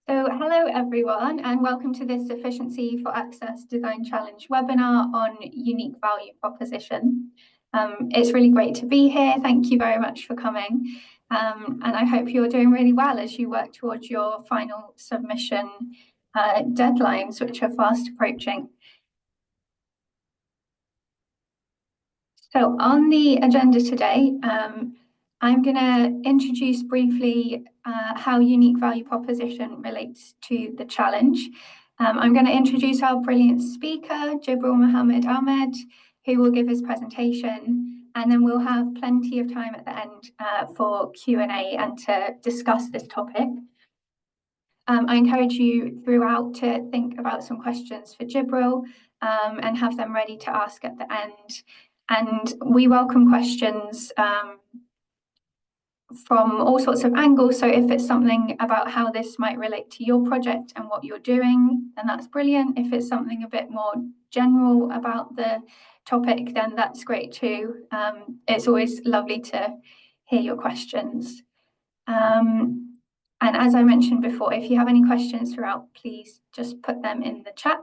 So hello everyone and welcome to this Efficiency for Access Design Challenge webinar on unique value proposition. It's really great to be here. Thank you very much for coming. And I hope you're doing really well as you work towards your final submission deadlines, which are fast approaching. So on the agenda today, I'm going to introduce briefly how unique value proposition relates to the challenge. I'm going to introduce our brilliant speaker, Jibril Mohamed Ahmed, who will give his presentation, and then we'll have plenty of time at the end for Q&A and to discuss this topic. I encourage you throughout to think about some questions for Jibril and have them ready to ask at the end. And we welcome questions from all sorts of angles. So if it's something about how this might relate to your project and what you're doing, then that's brilliant. If it's something a bit more general about the topic, then that's great too. It's always lovely to hear your questions. And as I mentioned before, if you have any questions throughout, please just put them in the chat.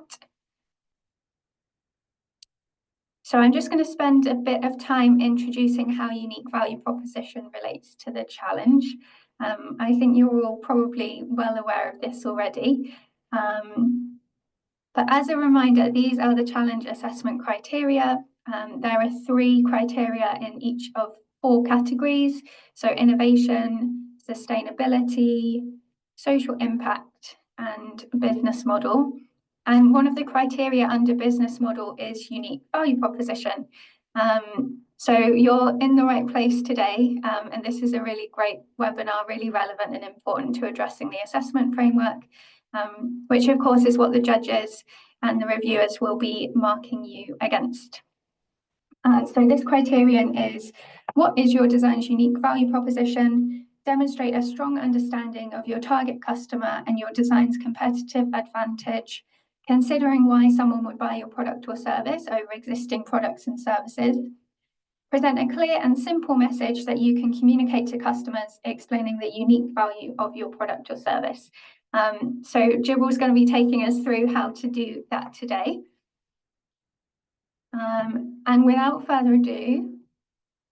So I'm just going to spend a bit of time introducing how unique value proposition relates to the challenge. I think you're all probably well aware of this already. But as a reminder, these are the challenge assessment criteria. There are 3 criteria in each of 4 categories. So innovation, sustainability, social impact, and business model. And one of the criteria under business model is unique value proposition. So you're in the right place today, and this is a really great webinar, really relevant and important to addressing the assessment framework, which of course is what the judges and the reviewers will be marking you against. So this criterion is, what is your design's unique value proposition? Demonstrate a strong understanding of your target customer and your design's competitive advantage, considering why someone would buy your product or service over existing products and services. Present a clear and simple message that you can communicate to customers, explaining the unique value of your product or service. So Jibril's going to be taking us through how to do that today. And without further ado,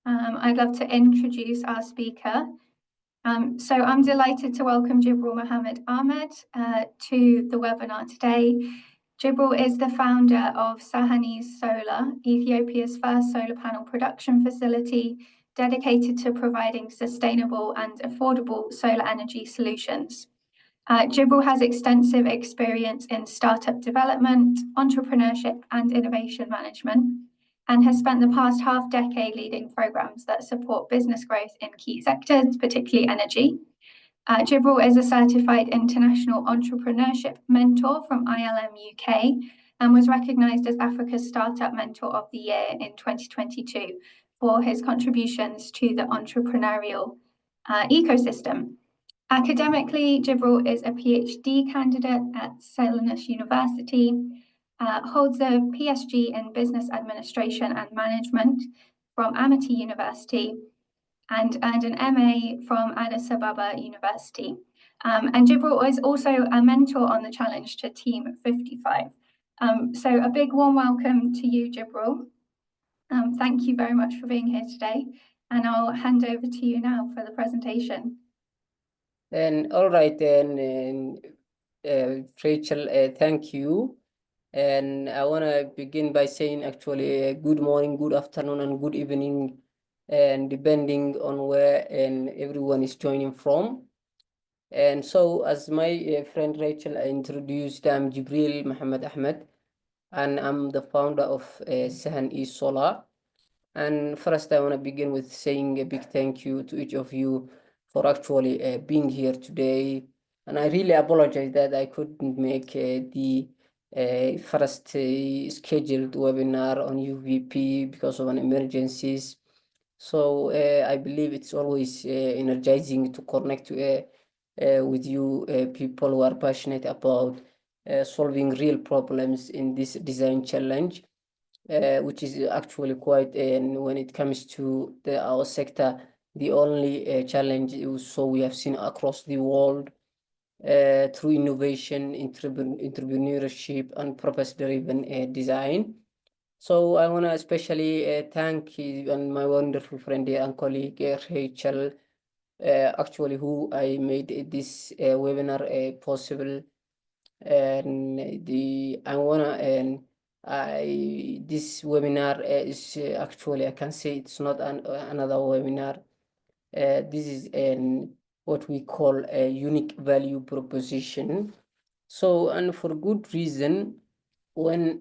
I'd love to introduce our speaker. So I'm delighted to welcome Jibril Mohamed Ahmed to the webinar today. Jibril is the founder of SahanEase Solar, Ethiopia's first solar panel production facility dedicated to providing sustainable and affordable solar energy solutions. Jibril has extensive experience in startup development, entrepreneurship, and innovation management, and has spent the past half-decade leading programs that support business growth in key sectors, particularly energy. Jibril is a certified international entrepreneurship mentor from ILM UK and was recognised as Africa's Startup Mentor of the Year in 2022 for his contributions to the entrepreneurial ecosystem. Academically, Jibril is a PhD candidate at SahanEase University, holds a PSG in Business Administration and Management from Amity University, and earned an MA from Addis Ababa University. And Jibril is also a mentor on the challenge to Team 55. So a big warm welcome to you, Jibril. Thank you very much for being here today. And I'll hand over to you now for the presentation. And all right, then, Rachel, thank you. And I want to begin by saying actually good morning, good afternoon, and good evening, and depending on where everyone is joining from. And so, as my friend Rachel introduced, I'm Jibril Mohamed Ahmed, and I'm the founder of SahanEase Solar. And first, I want to begin with saying a big thank you to each of you for actually being here today. And I really apologize that I couldn't make the first scheduled webinar on UVP because of an emergencies. So I believe it's always energizing to connect with you people who are passionate about solving real problems in this design challenge, which is actually quite, when it comes to our sector, the only challenge so we have seen across the world. through innovation, entrepreneurship, and purpose-driven design. So I want to especially thank and my wonderful friend and colleague Rachel, actually who I made this webinar possible. And I wanna and this webinar is actually, I can say it's not another webinar. This is what we call a unique value proposition. So, and for good reason, when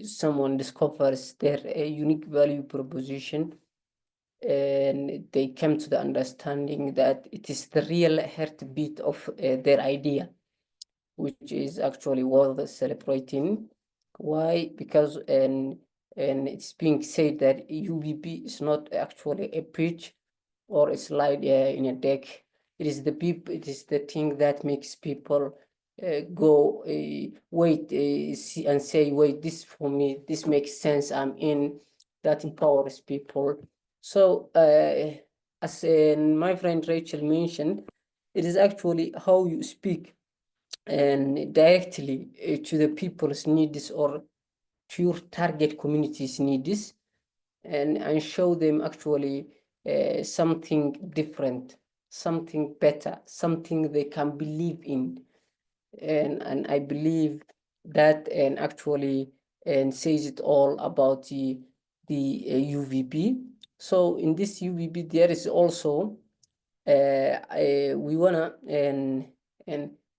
someone discovers their unique value proposition, and they come to the understanding that it is the real heartbeat of their idea, which is actually worth celebrating. Why? Because and it's being said that UVP is not actually a pitch or a slide in a deck. It is the people. It is the thing that makes people go wait, see and say, wait, this for me. This makes sense. I'm in. That empowers people. So, as my friend Rachel mentioned, it is actually how you speak and directly to the people's needs or to your target community's needs, and show them actually something different, something better, something they can believe in. And I believe that and actually and says it all about the UVP. So in this UVP, there is also we wanna and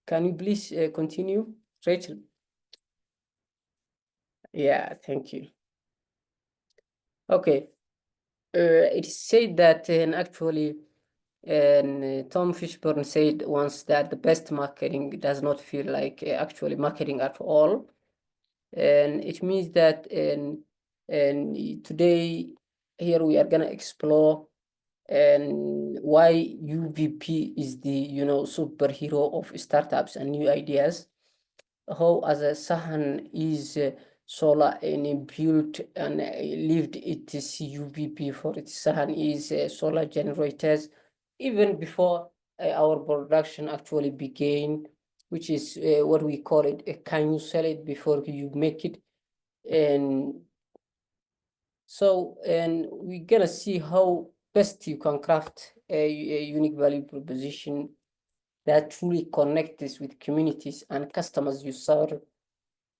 can you please continue, Rachel? Yeah, thank you. Okay, it's said that and actually, and Tom Fishburne said once that the best marketing does not feel like actually marketing at all, and it means that and today here we are gonna explore and why UVP is the superhero of startups and new ideas. How as a SahanEase solar and built and lived its UVP for its SahanEase solar generators even before our production actually began, which is what we call it. Can you sell it before you make it? And so, and we're gonna see how best you can craft a unique value proposition that truly connects with communities and customers you serve.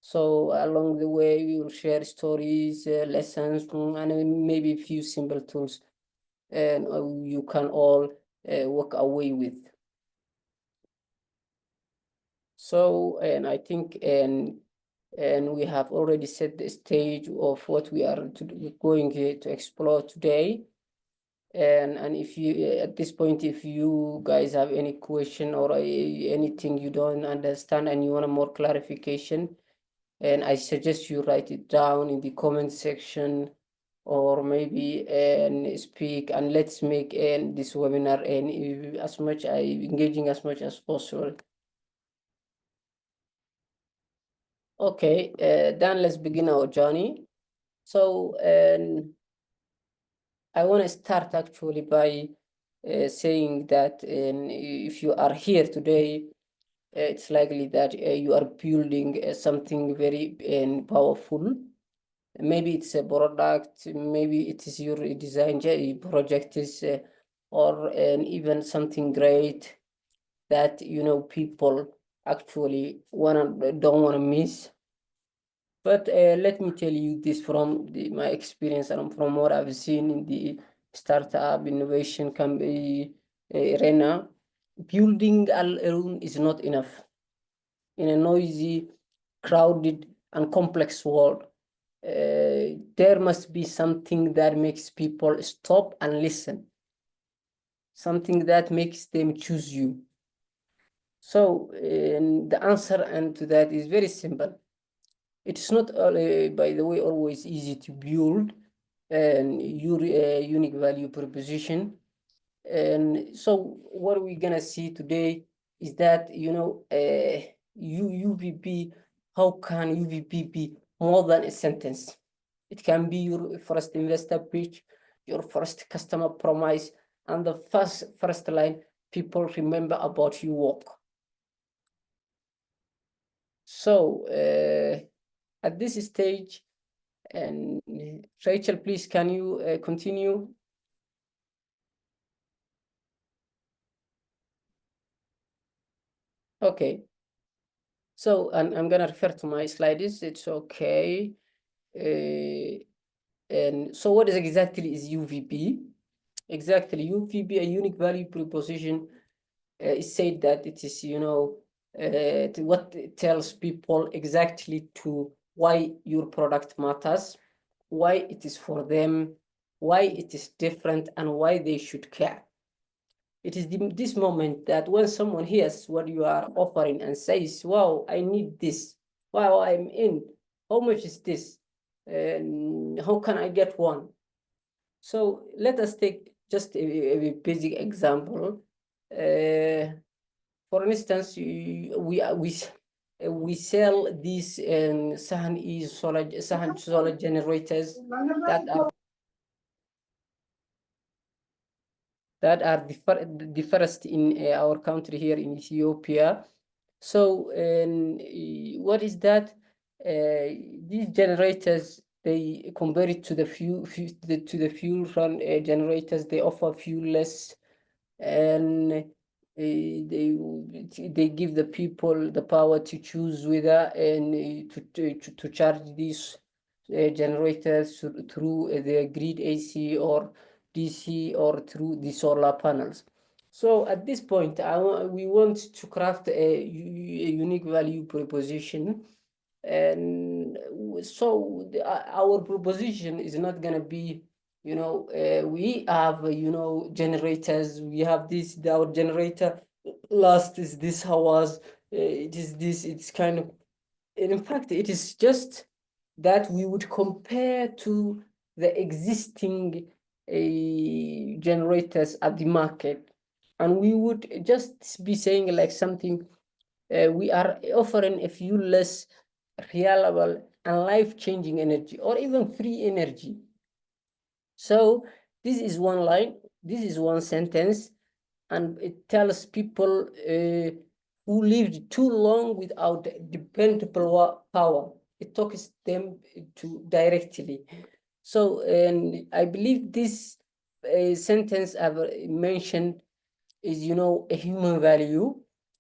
So along the way, we will share stories, lessons, and maybe a few simple tools, and you can all walk away with. So, and I think, and we have already set the stage of what we are going to explore today. And if you, at this point, if you guys have any question or anything you don't understand and you want a more clarification, and I suggest you write it down in the comment section, or maybe and speak, and let's make this webinar and as much engaging as much as possible. Okay, then let's begin our journey. So, I want to start actually by saying that if you are here today, it's likely that you are building something very powerful. Maybe it's a product, maybe it is your design project is, or even something great that people actually don't wanna miss. But let me tell you this from my experience and from what I've seen in the startup innovation company arena. Building alone is not enough. In a noisy, crowded, and complex world, there must be something that makes people stop and listen, something that makes them choose you. So the answer and to that is very simple. It's not, by the way, always easy to build your unique value proposition. And so what we're gonna see today is that UVP. How can UVP be more than a sentence? It can be your first investor pitch, your first customer promise, and the first line people remember about your work. So at this stage, and Rachel, please, can you continue? Okay. So, and I'm gonna refer to my slides. It's okay. And so what is exactly is UVP? Exactly, UVP, a unique value proposition, is said that it is, what it tells people exactly to why your product matters, why it is for them, why it is different, and why they should care. It is this moment that when someone hears what you are offering and says, wow, I need this, wow, I'm in, how much is this, how can I get one? So let us take just a basic example. For instance, we sell these SahanEase solar generators that are the first in our country here in Ethiopia. So what is that? These generators, they compare it to the fuel run generators. They offer fuelless, and they give the people the power to choose whether and to charge these generators through the grid AC or DC or through the solar panels. So at this point, we want to craft a unique value proposition. And so our proposition is not going to be, we have, generators, we have this, our generator last is this hours, it is this, it's kind of, and in fact, it is just that we would compare to the existing generators at the market, and we would just be saying like something, we are offering a fuel-less, reliable, and life-changing energy, or even free energy. So this is one line, this is one sentence, and it tells people who lived too long without dependable power. It talks them to directly. So, and I believe this sentence I've mentioned is, a human value.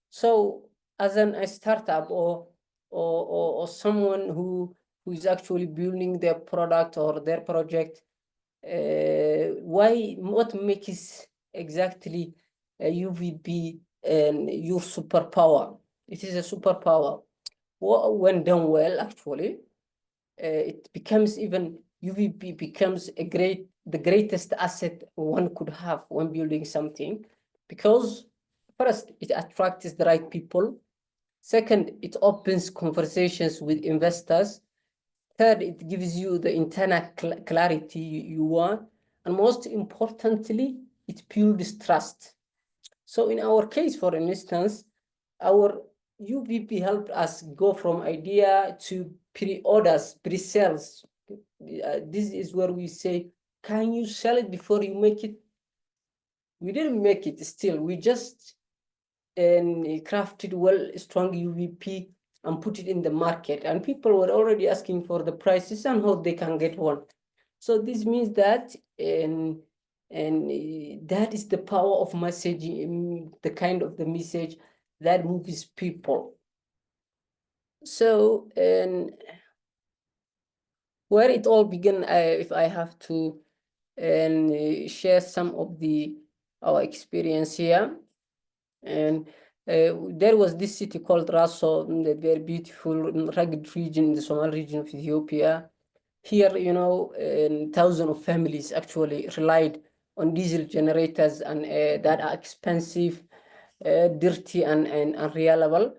So, as a startup or someone who is actually building their product or their project, what makes exactly a UVP and your superpower? It is a superpower. When done well, actually, it becomes even UVP becomes the greatest asset one could have when building something, because first, it attracts the right people. Second, it opens conversations with investors. Third, it gives you the internal clarity you want. And most importantly, it builds trust. So in our case, for instance, our UVP helped us go from idea to pre-orders, pre-sales. This is where we say, can you sell it before you make it? We didn't make it still. We just crafted strong UVP and put it in the market. And people were already asking for the prices and how they can get one. So this means that, and that is the power of messaging, the kind of the message that moves people. So, and where it all began, if I have to share some of our experience here, and there was this city called Raso, the very beautiful rugged region in the Somali region of Ethiopia. Here, thousands of families actually relied on diesel generators, and that are expensive, dirty, and unreliable.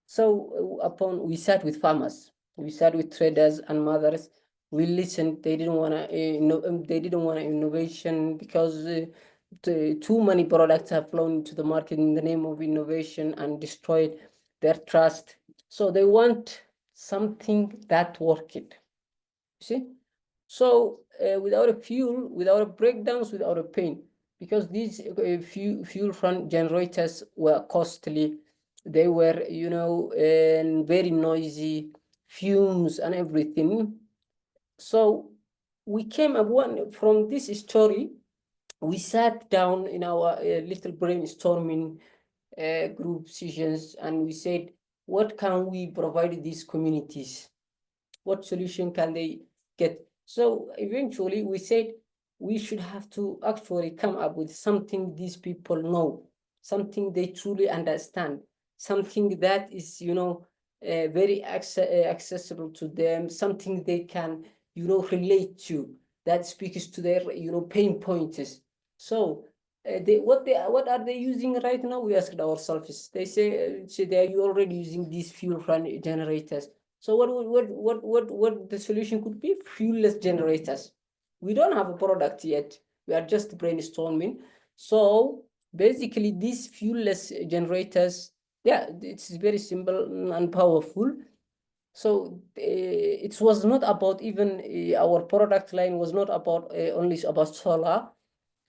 So we sat with farmers, we sat with traders and mothers. We listened. They didn't want to. They didn't want innovation because too many products have flown into the market in the name of innovation and destroyed their trust. So they want something that worked. See? So without a fuel, without a breakdowns, without a pain, because these fuel front generators were costly. They were, very noisy, fumes and everything. So we came up from this story. We sat down in our little brainstorming group sessions, and we said, what can we provide these communities? What solution can they get? So eventually we said we should have to actually come up with something these people know, something they truly understand, something that is, very accessible to them, something they can, relate to, that speaks to their, pain points. So what are they using right now? We asked ourselves. They say they are already using these fuel run generators. So what the solution could be? Fuelless generators. We don't have a product yet. We are just brainstorming. So basically, these fuelless generators, yeah, it's very simple and powerful. So it was not about even our product line was not about only about solar.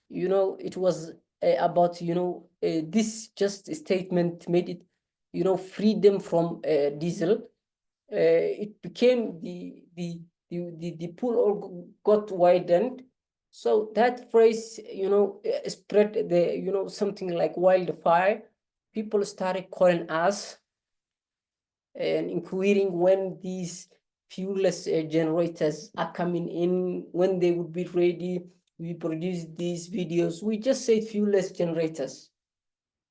It was about this just statement made it freedom from diesel. It became the pool all got widened. So that phrase spread the something like wildfire. People started calling us and inquiring when these fuelless generators are coming in, when they would be ready. We produce these videos. We just say fuelless generators.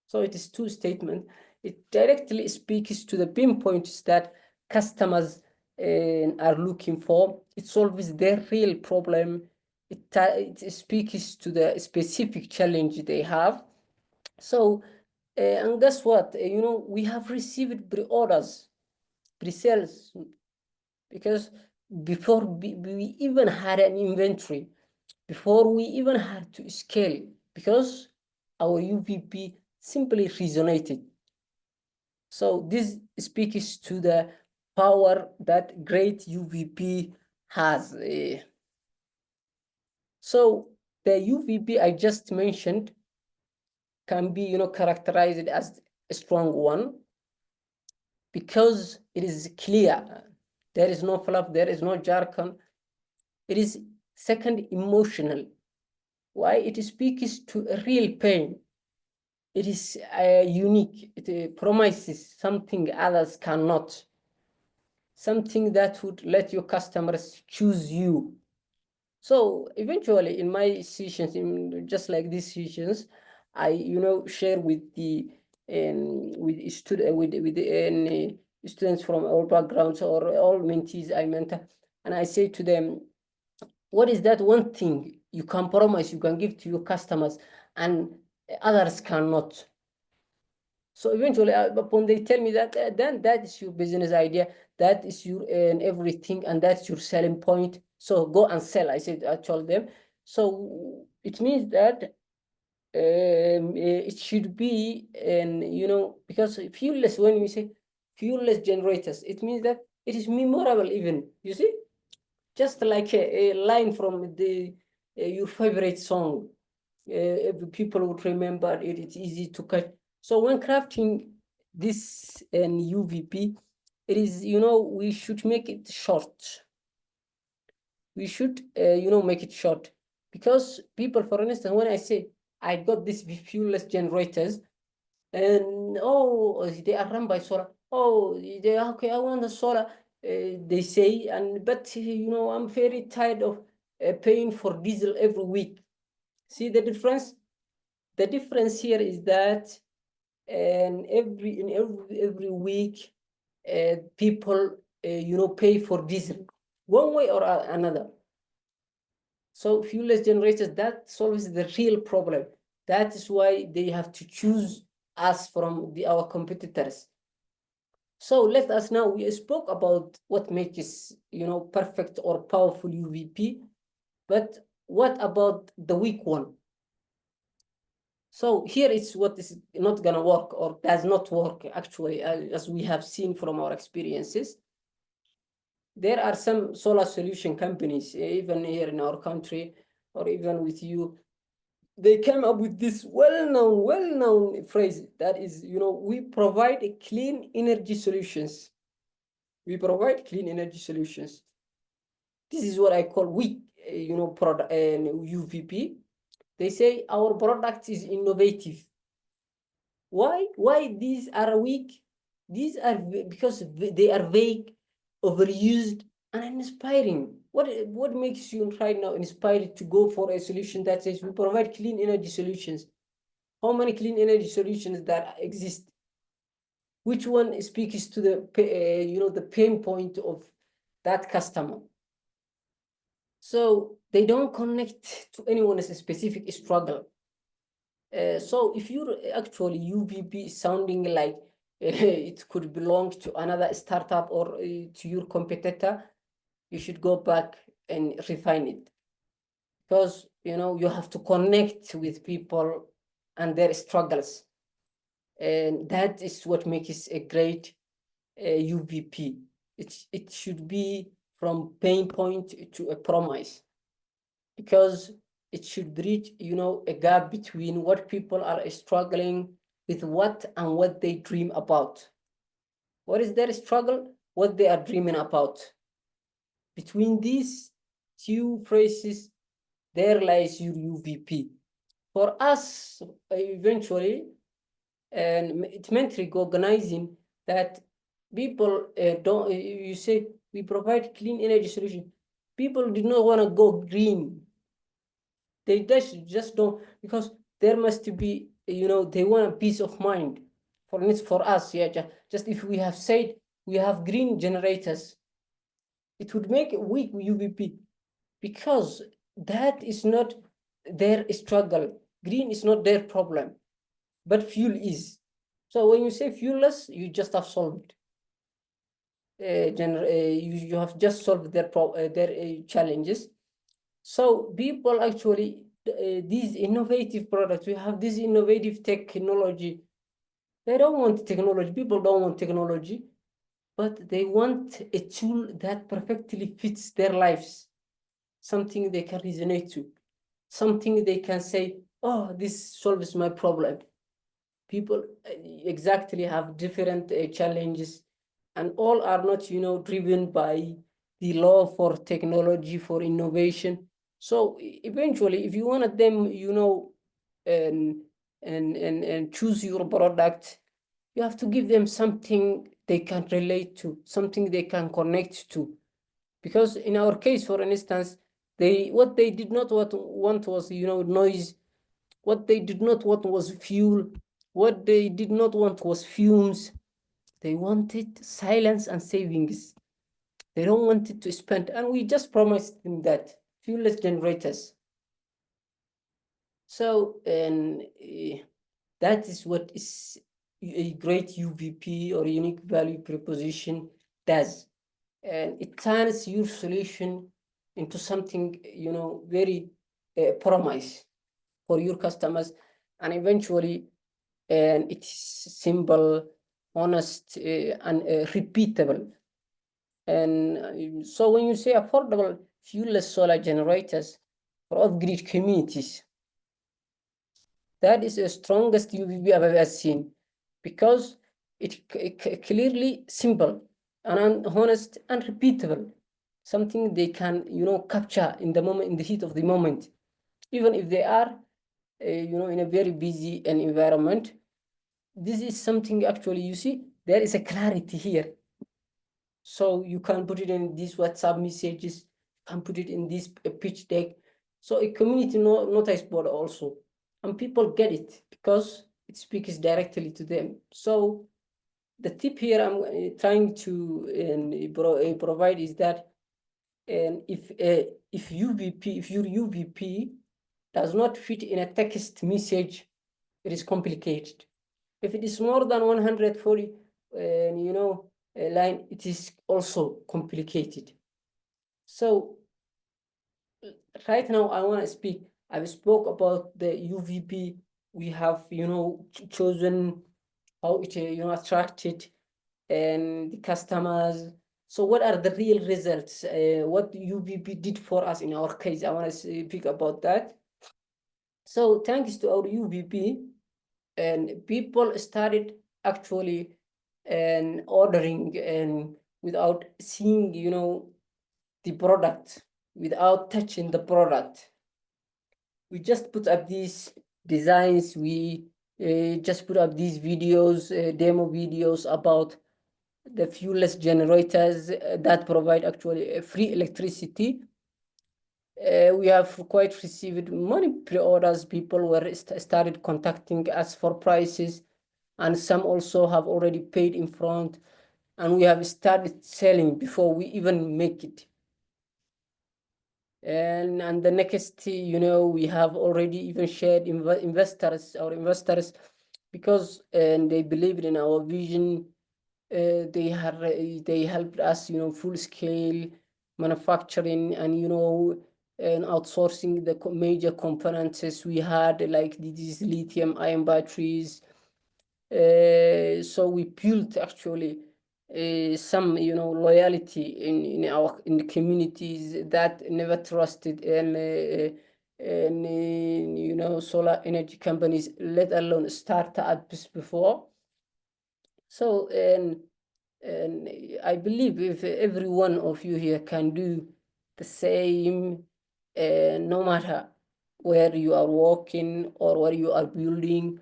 So it is two statements. It directly speaks to the pinpoints that customers are looking for. It solves their real problem. It speaks to the specific challenge they have. So, and guess what? We have received pre-orders, pre-sales, because before we even had an inventory, before we even had to scale, because our UVP simply resonated. So this speaks to the power that great UVP has. So the UVP I just mentioned can be, characterized as a strong one because it is clear. There is no fluff, there is no jargon. It is second, emotional. Why? It speaks to a real pain. It is unique. It promises something others cannot. Something that would let your customers choose you. So eventually, in my sessions, just like these sessions, I share with the students from all backgrounds or all mentees I mentor, and I say to them, what is that one thing you can promise you can give to your customers and others cannot? So eventually, upon they tell me that, then that is your business idea, that is your everything, and that's your selling point. So go and sell. I told them. So it means that it should be, and because fuelless. When we say fuelless generators, it means that it is memorable. Even you see, just like a line from your favorite song. People would remember it. It's easy to catch. So when crafting this UVP, it is, we should make it short. We should, make it short, because people, for instance, when I say I got this fuelless generators, and they are run by solar. Okay, I want the solar. They say, but I'm very tired of paying for diesel every week. See the difference? The difference here is that every week people pay for diesel one way or another. So fuelless generators, that solves the real problem. That is why they have to choose us from our competitors. So let us now, we spoke about what makes perfect or powerful UVP, but what about the weak one? So here is what is not gonna work or does not work actually, as we have seen from our experiences. There are some solar solution companies, even here in our country, or even with you, they came up with this well-known phrase that is, we provide clean energy solutions. We provide clean energy solutions. This is what I call weak, product and UVP. They say our product is innovative. Why these are weak? These are because they are vague, overused, and uninspiring. What makes you right now inspired to go for a solution that says we provide clean energy solutions? How many clean energy solutions that exist? Which one speaks to the the pain point of that customer? So they don't connect to anyone's specific struggle. So if you're actually UVP sounding like it could belong to another startup or to your competitor, you should go back and refine it, because you have to connect with people and their struggles, and that is what makes a great UVP. It should be from pain point to a promise, because it should bridge a gap between what people are struggling with and what they dream about. What is their struggle? What they are dreaming about. Between these two phrases, there lies your UVP. For us, eventually, and it meant recognizing that people don't, you say we provide clean energy solution. People did not want to go green. They just don't, because there must be, they want a peace of mind. For us, yeah, just if we have said we have green generators, it would make a weak UVP, because that is not their struggle. Green is not their problem, but fuel is. So when you say fuelless, you just have solved. You have just solved their challenges. So people actually, these innovative products, we have this innovative technology. They don't want technology. People don't want technology, but they want a tool that perfectly fits their lives, something they can resonate to, something they can say, oh, this solves my problem. People exactly have different challenges, and all are not, driven by the law for technology, for innovation. So eventually, if you want them, and choose your product, you have to give them something they can relate to, something they can connect to. Because in our case, for instance, what they did not want was, noise. What they did not want was fuel. What they did not want was fumes. They wanted silence and savings. They don't want it to spend. And we just promised them that fuelless generators. So, and that is what is a great UVP, or unique value proposition, does. And it turns your solution into something, very promise for your customers. And eventually, and it's simple, honest, and repeatable. And so when you say affordable fuelless solar generators for off-grid communities, that is the strongest UVP I've ever seen, because it's clearly simple and honest and repeatable, something they can, capture in the moment, in the heat of the moment, even if they are, in a very busy environment. This is something actually, you see, there is a clarity here. So you can put it in these WhatsApp messages, you can put it in this pitch deck. So a community notice board also, and people get it because it speaks directly to them. So the tip here I'm trying to provide is that, and if your UVP does not fit in a text message, it is complicated. If it is more than 140, line, it is also complicated. So right now I want to speak. I've spoke about the UVP. We have, chosen how it, attracted and the customers. So what are the real results? What UVP did for us in our case? I want to speak about that. So thanks to our UVP, and people started actually and ordering and without seeing, the product, without touching the product. We just put up these designs, we just put up these videos, demo videos about the fuelless generators that provide actually free electricity. We have quite received many pre-orders. People were started contacting us for prices, and some also have already paid in front, and we have started selling before we even make it. And the next, we have already even shared our investors, because and they believed in our vision. They helped us, full scale manufacturing, and outsourcing the major components we had, like these lithium ion batteries. So we built actually some, loyalty in the communities that never trusted and solar energy companies, let alone startups before. So and I believe if every one of you here can do the same, no matter where you are working or where you are building,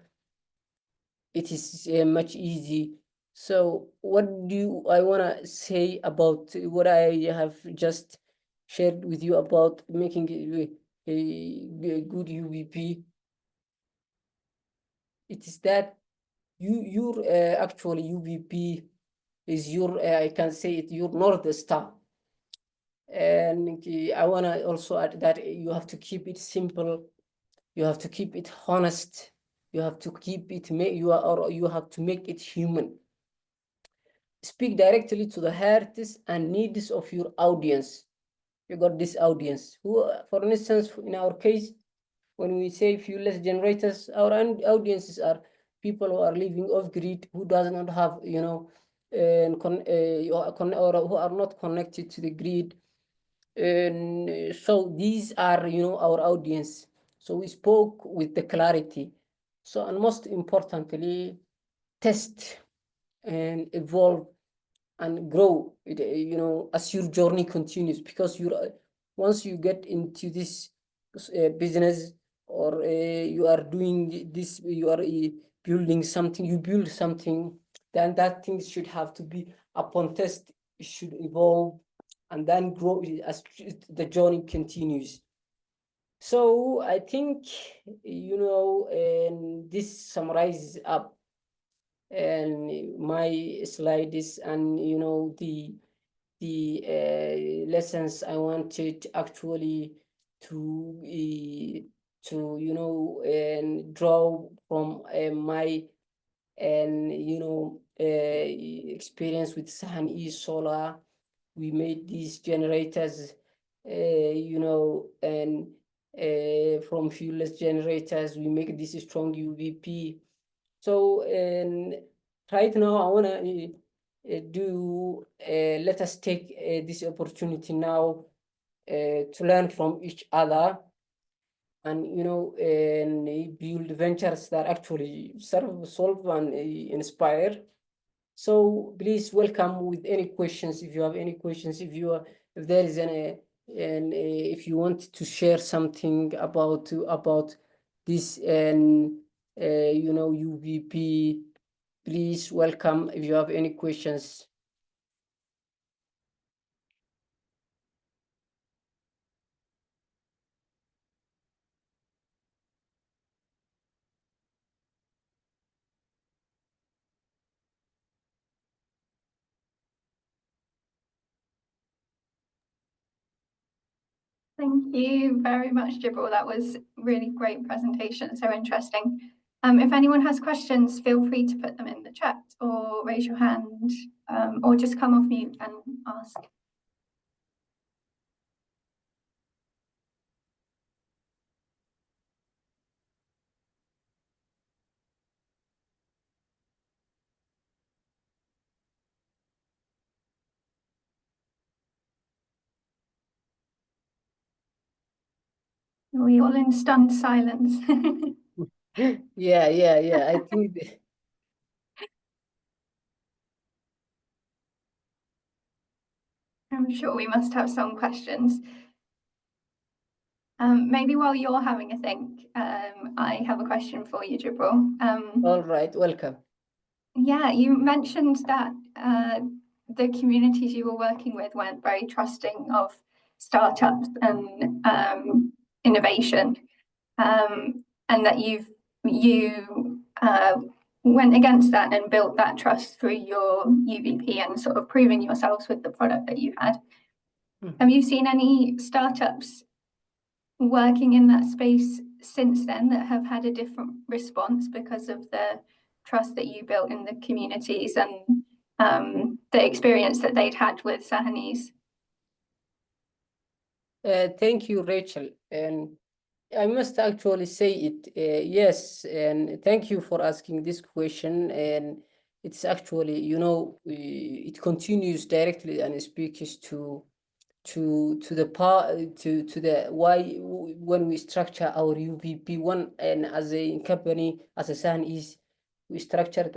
it is much easy. So what do I want to say about what I have just shared with you about making a good UVP? It is that your actually UVP is your, I can say it, your North Star. And I want to also add that you have to keep it simple, you have to keep it honest, you have to keep it, you have to make it human. Speak directly to the hearts and needs of your audience. You got this audience who, for instance, in our case, when we say fuelless generators, our audiences are people who are living off grid, who does not have, or who are not connected to the grid. And so these are, our audience. So we spoke with the clarity. So, and most importantly, test and evolve and grow, as your journey continues, because once you get into this business, or you are doing this, you are building something, you build something, then that thing should have to be upon test, it should evolve and then grow as the journey continues. So I think, and this summarizes up and my slides, and the lessons I wanted actually to and draw from my experience with SahanEase Solar. We made these generators, and from fuelless generators, we make this strong UVP. So, and right now, I want to let us take this opportunity now to learn from each other, and and build ventures that actually serve, solve, and inspire. So please welcome with any questions. If you have any questions, if there is any, and if you want to share something about this, and UVP, please welcome if you have any questions. Thank you very much, Jibril. That was really great presentation, so interesting. If anyone has questions, feel free to put them in the chat or raise your hand, or just come off mute and ask. Are we all in stunned silence? Yeah. I think I'm sure we must have some questions. Maybe while you're having a think, I have a question for you, Jibril. all right, welcome. Yeah, you mentioned that the communities you were working with weren't very trusting of startups and innovation, and that you went against that and built that trust through your UVP and sort of proving yourselves with the product that you had. Have you seen any startups working in that space since then that have had a different response because of the trust that you built in the communities and the experience that they'd had with SahanEase? Thank you, Rachel. And I must actually say it, yes, and thank you for asking this question. And it's actually, it continues directly and speaks to the part to the why when we structure our UVP one, and as a company, as a SahanEase, we structured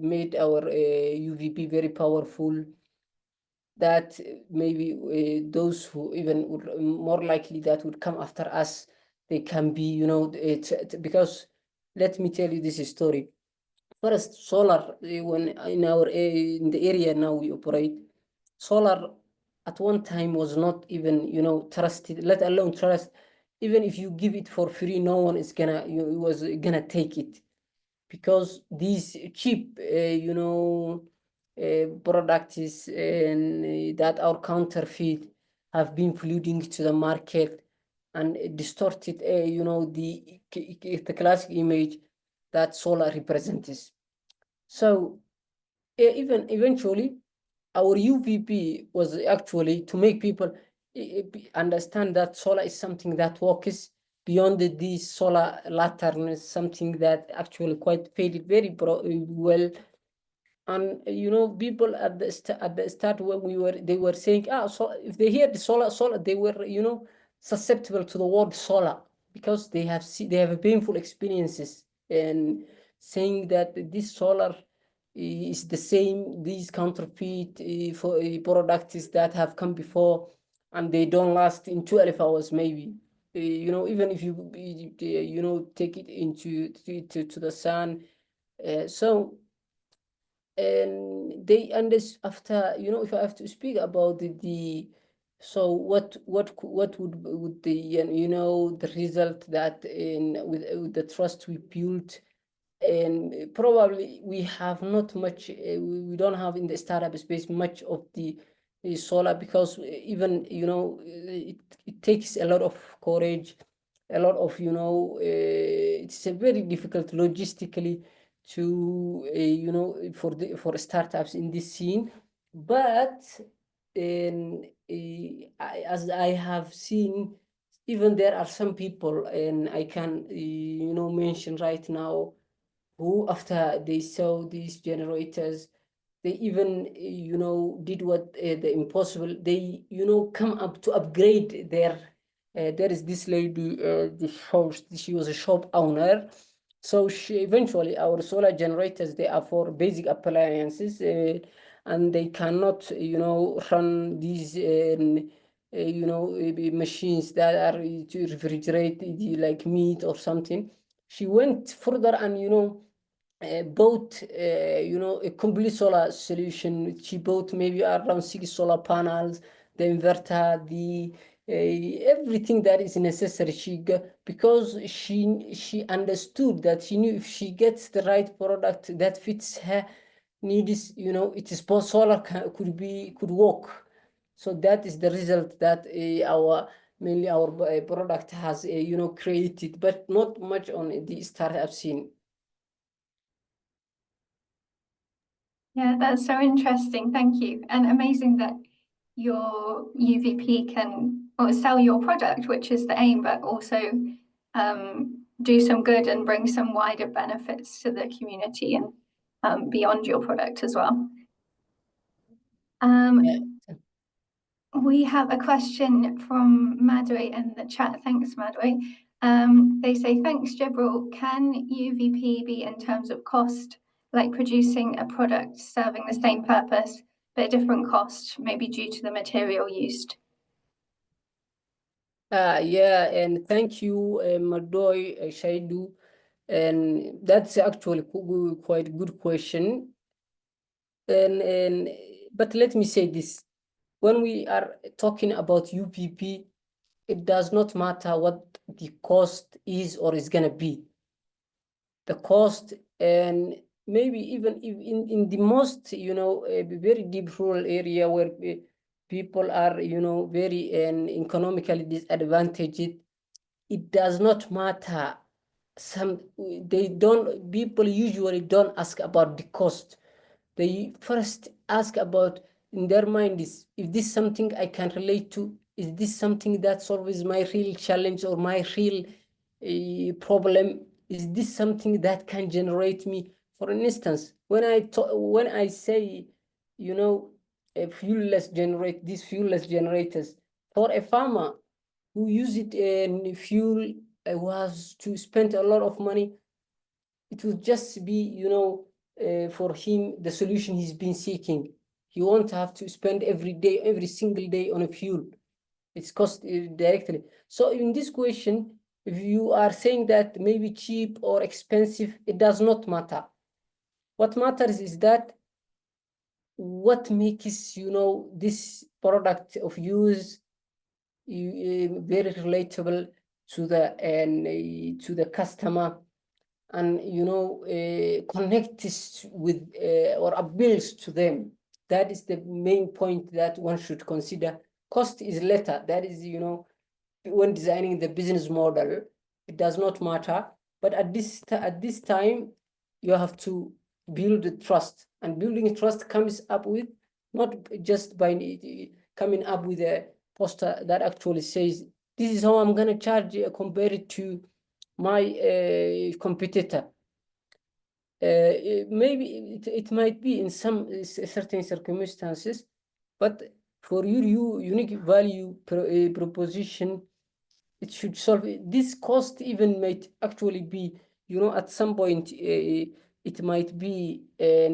made our UVP very powerful, that maybe those who even would more likely that would come after us, they can be, because let me tell you this story. First, solar, when in the area now we operate, solar at one time was not even, trusted, let alone trust. Even if you give it for free, no one is gonna, was gonna take it, because these cheap, products that are counterfeit have been polluting to the market and distorted, the classic image that solar represents. So even eventually, our UVP was actually to make people understand that solar is something that works beyond these solar lanterns, something that actually quite faded very well. And people at the start, when they were saying, so if they hear the solar, they were susceptible to the word solar, because they have a painful experiences, and saying that this solar is the same, these counterfeit for products that have come before, and they don't last in 12 hours maybe. Even if you take it to the sun. So, and they after, if I have to speak about so what would the the result that with the trust we built. And probably we have not much, we don't have in the startup space much of the solar, because even it takes a lot of courage, a lot of it's a very difficult logistically to for startups in this scene. But as I have seen, even there are some people, and I can mention right now, who after they saw these generators, they even did what the impossible, they come up to upgrade their there is this lady, the host, she was a shop owner. So she eventually, our solar generators, they are for basic appliances, and they cannot run these machines that are to refrigerate like meat or something. She went further and bought a complete solar solution. She bought maybe around 6 solar panels, the inverter, the everything that is necessary. She got, because she understood that she knew if she gets the right product that fits her needs, it is solar could work. So that is the result that our mainly our product has created, but not much on the startup scene. Yeah, that's so interesting. Thank you. And amazing that your UVP can sell your product, which is the aim, but also do some good and bring some wider benefits to the community and beyond your product as well. Yeah. We have a question from Madhuri in the chat. Thanks, Madhuri. They say, thanks, Jibril. Can UVP be in terms of cost, like producing a product serving the same purpose, but a different cost, maybe due to the material used? Yeah, and thank you, Madoy Shaidu. And that's actually quite a good question. But let me say this. When we are talking about UPP, it does not matter what the cost is or is going to be. The cost, and maybe even in the most, very deep rural area where people are, very economically disadvantaged, it does not matter. People usually don't ask about the cost. They first ask about, in their mind, is this something I can relate to? Is this something that solves my real challenge or my real problem? Is this something that can generate me? For instance, when I say, fuel-less generators, for a farmer who use it in fuel, who has to spend a lot of money, it will just be, for him, the solution he's been seeking. He won't have to spend every single day on a fuel. It's cost directly. So in this question, if you are saying that maybe cheap or expensive, it does not matter. What matters is that what makes, this product of use very relatable to the customer, and connects with or appeals to them. That is the main point that one should consider. Cost is later. That is, when designing the business model, it does not matter. But at this time, you have to build trust, and building trust comes up with not just by coming up with a poster that actually says this is how I'm going to charge compared to my competitor. Maybe it might be in some certain circumstances, but for your unique value proposition, it should solve it. This cost even might actually be, at some point, it might be a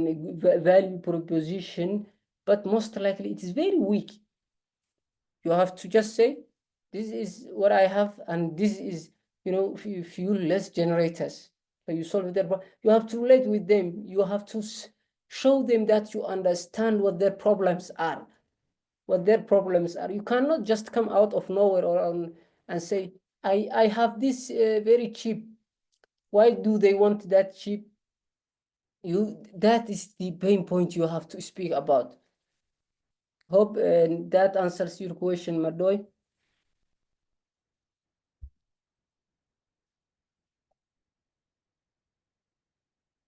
value proposition, but most likely it is very weak. You have to just say, this is what I have, and this is, fuel-less generators. So you solve their problem. You have to relate with them. You have to show them that you understand what their problems are. You cannot just come out of nowhere and say, I have this very cheap. Why do they want that cheap? That is the pain point you have to speak about. Hope that answers your question, Madoy.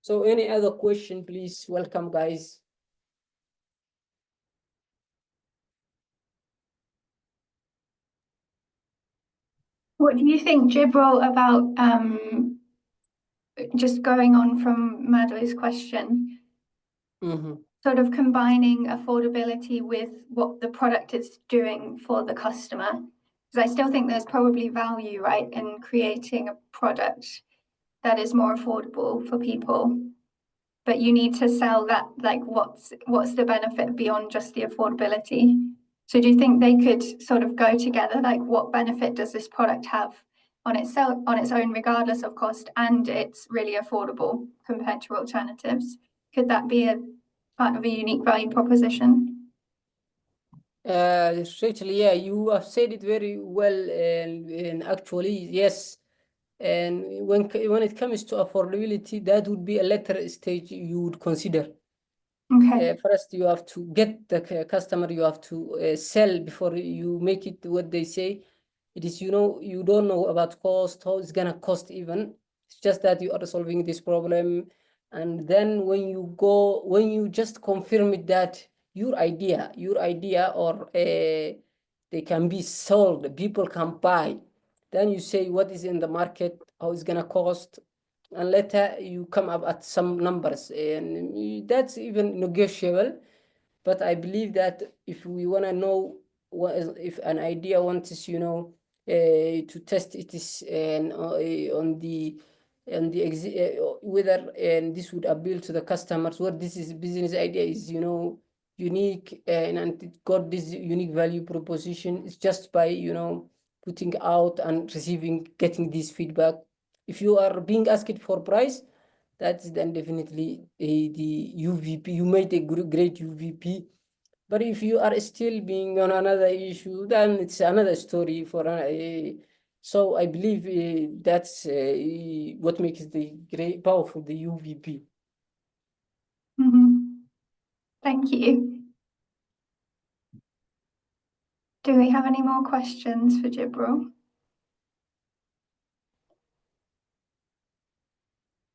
So any other question, please? Welcome, guys. What do you think, Jibril, about just going on from Madhuri's question, sort of combining affordability with what the product is doing for the customer? Because I still think there's probably value, right, in creating a product that is more affordable for people, but you need to sell that, like what's the benefit beyond just the affordability? So do you think they could sort of go together? Like, what benefit does this product have on its own, regardless of cost, and it's really affordable compared to alternatives? Could that be a part of a unique value proposition? Certainly, yeah, you have said it very well, and actually, yes. And when it comes to affordability, that would be a later stage you would consider. Okay. First, you have to get the customer, you have to sell before you make it what they say. It is, you don't know about cost, how it's gonna cost even. It's just that you are solving this problem. And then when you just confirm it that your idea or they can be sold, people can buy, then you say what is in the market, how it's gonna cost, and later you come up at some numbers, and that's even negotiable. But I believe that if we want to know if an idea wants, to test it is on the whether this would appeal to the customers, what this is business idea is, unique, and it got this unique value proposition. It's just by, putting out and getting this feedback. If you are being asked for price, that's then definitely the UVP. You made a great UVP. But if you are still being on another issue, then it's another story for so I believe that's what makes the great powerful the UVP. Thank you. Do we have any more questions for Jibril?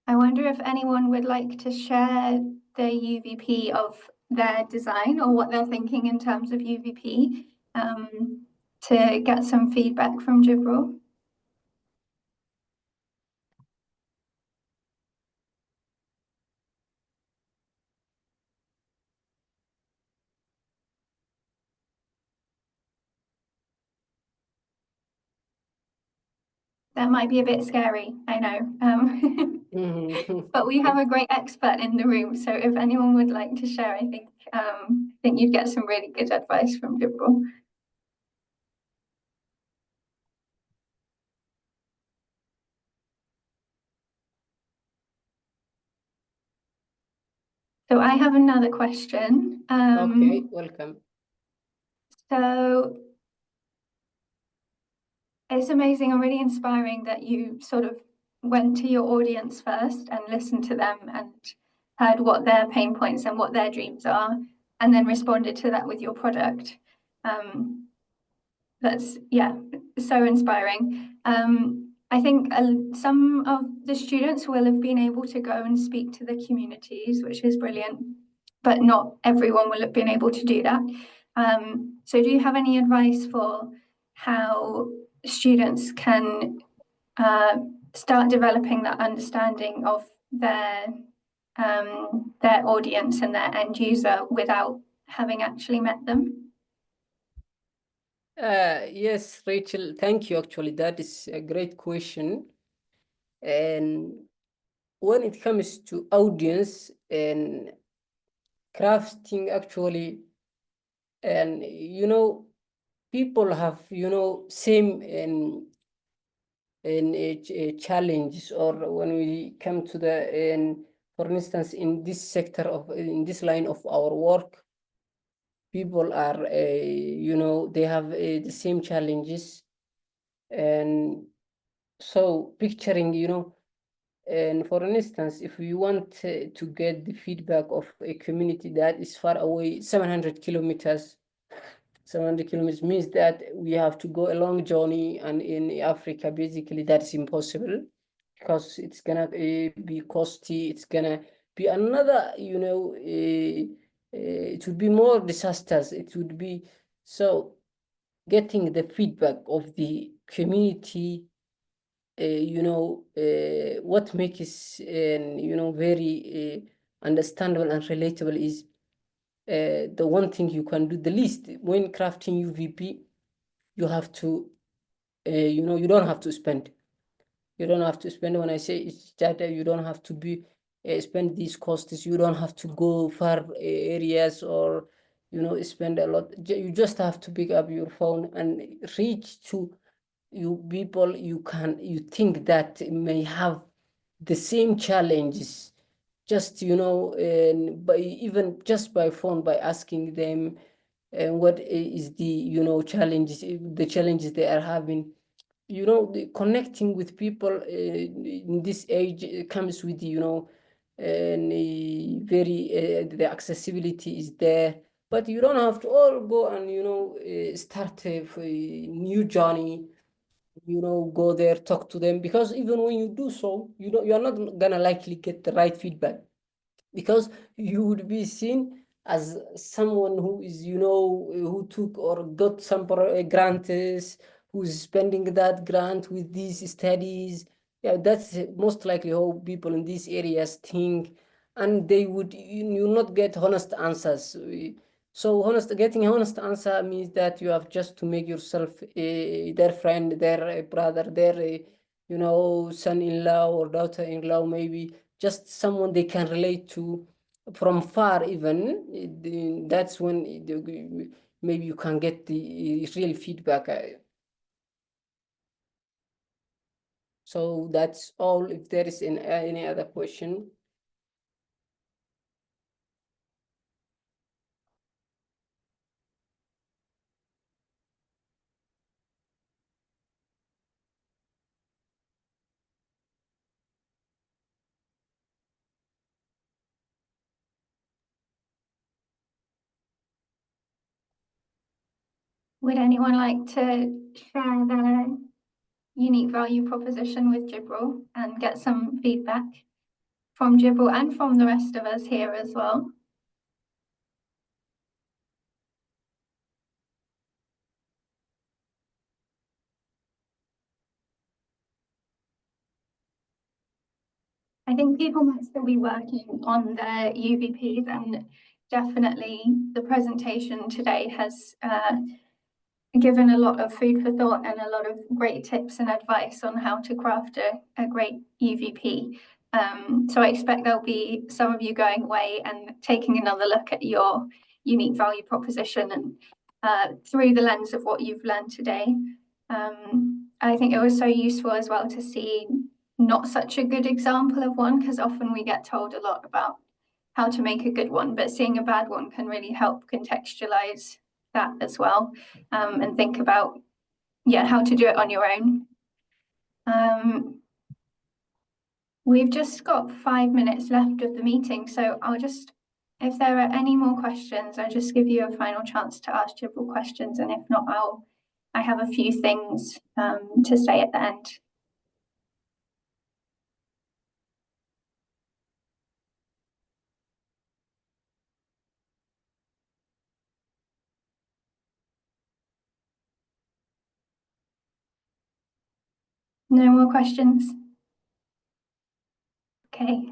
I wonder if anyone would like to share the UVP of their design or what they're thinking in terms of UVP to get some feedback from Jibril. That might be a bit scary, I know. But we have a great expert in the room, so if anyone would like to share, I think you'd get some really good advice from Jibril. So I have another question. Okay, welcome. So it's amazing and really inspiring that you sort of went to your audience first and listened to them and heard what their pain points and what their dreams are, and then responded to that with your product. That's, yeah, so inspiring. I think some of the students will have been able to go and speak to the communities, which is brilliant, but not everyone will have been able to do that. So do you have any advice for how students can start developing that understanding of their audience and their end user without having actually met them? Yes, Rachel, thank you. Actually, that is a great question. And when it comes to audience and crafting, actually, and people have same challenges, or when we come to the for instance, in this sector in this line of our work, people are they have the same challenges. And so picturing, and for instance, if we want to get the feedback of a community that is far away, 700 kilometers, 700 kilometers means that we have to go a long journey, and in Africa, basically, that's impossible because it's gonna be costly. It's gonna be another, it would be more disasters. It would be so getting the feedback of the community. What makes very understandable and relatable is the one thing you can do the least when crafting UVP. You have to, you don't have to spend. You don't have to spend. When I say it's data, you don't have to be spend these costs. You don't have to go far areas or spend a lot. You just have to pick up your phone and reach to you people you think that may have the same challenges, just by even just by phone, by asking them what is the challenges they are having. Connecting with people in this age comes with and very the accessibility is there, but you don't have to all go and start a new journey. Go there, talk to them, because even when you do so, you're not gonna likely get the right feedback, because you would be seen as someone who is, who took or got some grants, who's spending that grant with these studies. Yeah, that's most likely how people in these areas think, and they would you not get honest answers. So getting honest answer means that you have just to make yourself their friend, their brother, their son-in-law or daughter-in-law, maybe just someone they can relate to from far even. That's when maybe you can get the real feedback. So that's all. If there is any other question. Would anyone like to share their unique value proposition with Jibril and get some feedback from Jibril and from the rest of us here as well? I think people might still be working on their UVPs, and definitely the presentation today has given a lot of food for thought and a lot of great tips and advice on how to craft a great UVP. So I expect there'll be some of you going away and taking another look at your unique value proposition and through the lens of what you've learned today. I think it was so useful as well to see not such a good example of one, because often we get told a lot about how to make a good one, but seeing a bad one can really help contextualize that as well, and think about how to do it on your own. We've just got 5 minutes left of the meeting, so if there are any more questions, I'll just give you a final chance to ask Jibril questions, and if not, I have a few things to say at the end. No more questions? Okay.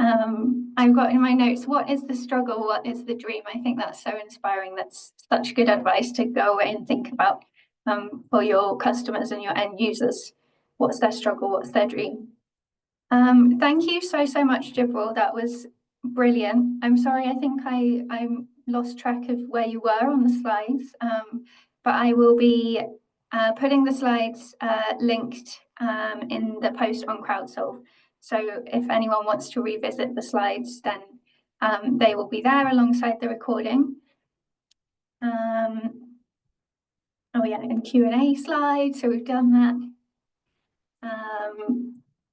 I've got in my notes, what is the struggle? What is the dream? I think that's so inspiring. That's such good advice to go away and think about for your customers and your end users. What's their struggle? What's their dream? Thank you so much, Jibril. That was brilliant. I'm sorry, I think I lost track of where you were on the slides, but I will be putting the slides linked in the post on CrowdSolve. So if anyone wants to revisit the slides, then they will be there alongside the recording. Oh yeah, and Q&A slide, so we've done that.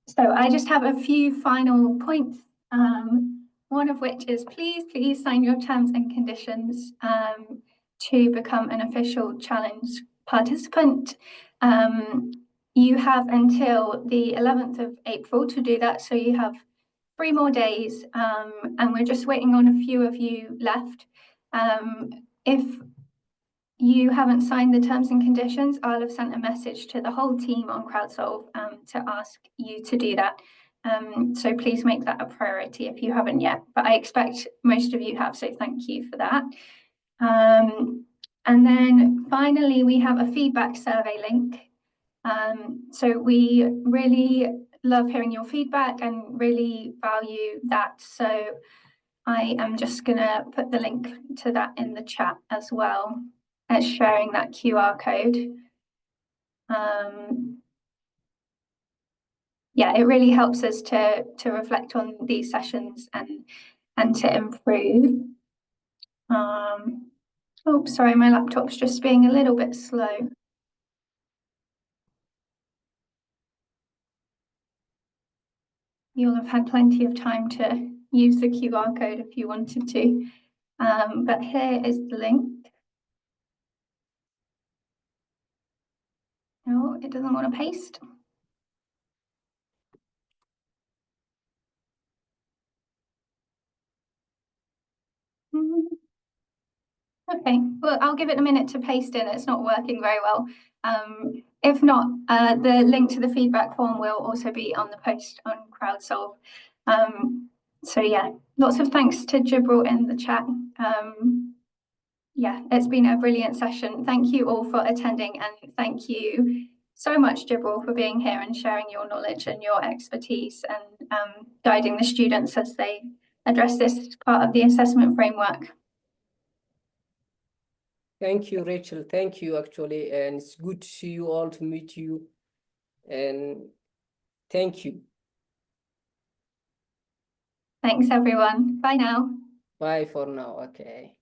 So I just have a few final points, one of which is please sign your terms and conditions to become an official challenge participant. You have until the 11th of April to do that, so you have 3 more days, and we're just waiting on a few of you left. If you haven't signed the terms and conditions, I'll have sent a message to the whole team on CrowdSolve to ask you to do that. So please make that a priority if you haven't yet, but I expect most of you have, so thank you for that. And then finally, we have a feedback survey link. So we really love hearing your feedback and really value that. So I am just gonna put the link to that in the chat as well as sharing that QR code. Yeah, it really helps us to reflect on these sessions and to improve. Oh, sorry, my laptop's just being a little bit slow. You'll have had plenty of time to use the QR code if you wanted to. But here is the link. No, it doesn't want to paste. Okay, well, I'll give it a minute to paste in. It's not working very well. If not, the link to the feedback form will also be on the post on CrowdSolve. So yeah, lots of thanks to Jibril in the chat. Yeah, it's been a brilliant session. Thank you all for attending, and thank you so much, Jibril, for being here and sharing your knowledge and your expertise and guiding the students as they address this part of the assessment framework. Thank you, Rachel. Thank you, actually. And it's good to see you all, to meet you. And thank you. Thanks, everyone. Bye now. Bye for now. Okay.